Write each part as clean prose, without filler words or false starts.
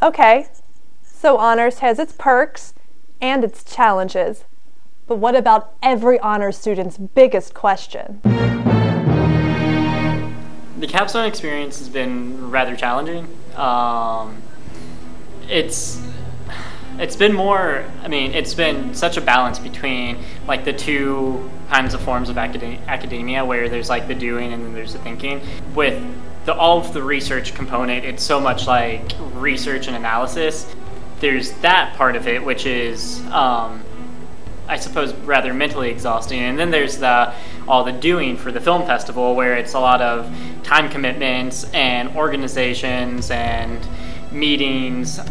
Okay, so honors has its perks and its challenges. But what about every honors student's biggest question? The Capstone experience has been rather challenging. It's been more, it's been such a balance between like the two kinds of forms of academia where there's like the doing and then there's the thinking. With all of the research component, it's so much like research and analysis. There's that part of it, which is, I suppose, rather mentally exhausting. And then there's all the doing for the film festival, where it's a lot of time commitments and organizations and meetings.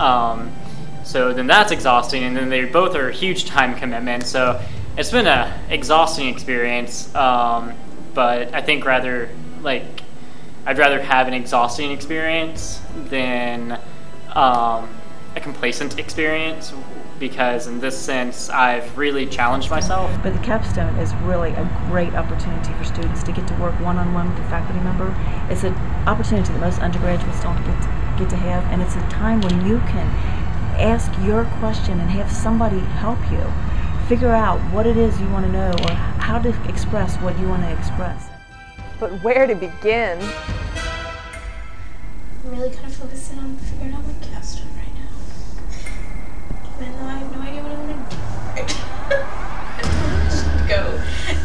So then that's exhausting, and then they both are huge time commitments. So it's been an exhausting experience, but I think I'd rather have an exhausting experience than a complacent experience, because in this sense I've really challenged myself. But the Capstone is really a great opportunity for students to get to work one-on-one with a faculty member. It's an opportunity that most undergraduates don't get to have, and it's a time when you can ask your question and have somebody help you figure out what it is you want to know or how to express what you want to express. But where to begin? I'm really kind of focusing on figuring out my Capstone right now. Even though I have no idea what I'm going to do. I just go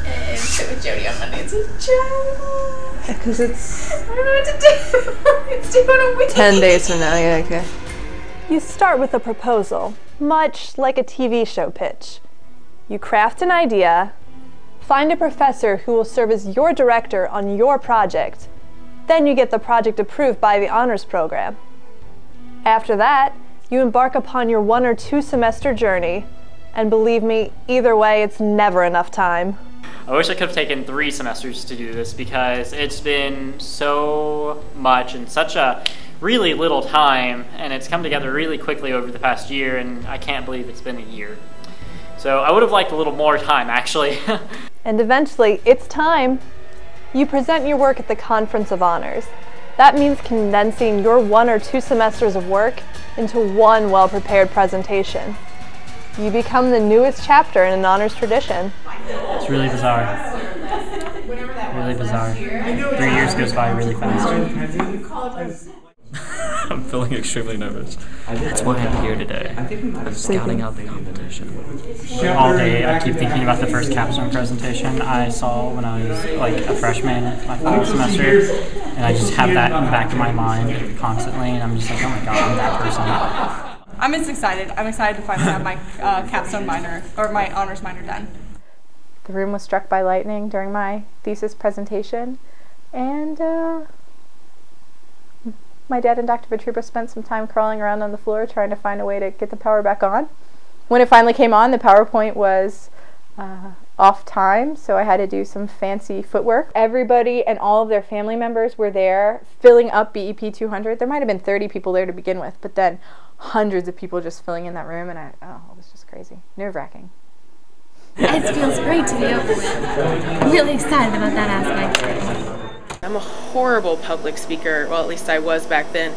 and sit with Jody on Monday and say, Jody! Because it's... I don't know what to do. It's due in a week. 10 days from now, yeah, okay. You start with a proposal, much like a TV show pitch. You craft an idea, find a professor who will serve as your director on your project. Then you get the project approved by the honors program. After that, you embark upon your 1 or 2 semester journey. And believe me, either way, it's never enough time. I wish I could have taken 3 semesters to do this, because it's been so much in such a really little time, and it's come together really quickly over the past year, and I can't believe it's been a year. So I would have liked a little more time, actually. And eventually, it's time. You present your work at the Conference of Honors. That means condensing your 1 or 2 semesters of work into one well-prepared presentation. You become the newest chapter in an honors tradition. It's really bizarre. Really bizarre. 3 years goes by really fast. I'm feeling extremely nervous. That's why I'm here today. I'm scouting out the competition. All day I keep thinking about the first Capstone presentation I saw when I was like a freshman my fall semester, and I just have that in the back of my mind constantly, and I'm just like, oh my god, I'm that person. I'm just excited. I'm excited to finally have my Capstone minor, or my honors minor done. The room was struck by lightning during my thesis presentation, and my dad and Dr. Vitruba spent some time crawling around on the floor trying to find a way to get the power back on. When it finally came on, the PowerPoint was off time, so I had to do some fancy footwork. Everybody and all of their family members were there filling up BEP 200. There might have been 30 people there to begin with, but then hundreds of people just filling in that room, and it was just crazy. Nerve-wracking. It feels great to be over with. I'm really excited about that aspect. I'm a horrible public speaker, well at least I was back then,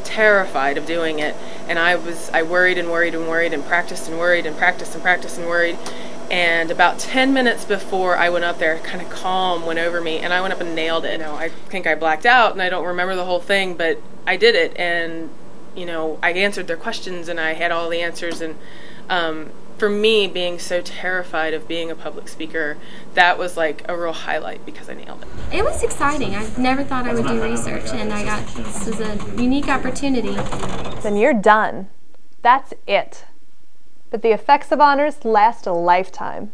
terrified of doing it, and I worried and worried and worried and practiced and worried and practiced and practiced and worried, and about 10 minutes before I went up there, kind of calm went over me, and I went up and nailed it. I think I blacked out and I don't remember the whole thing, but I did it, and I answered their questions and I had all the answers, and for me, being so terrified of being a public speaker, that was like a real highlight because I nailed it. It was exciting. I never thought I would do research, and this is a unique opportunity. Then you're done. That's it. But the effects of honors last a lifetime.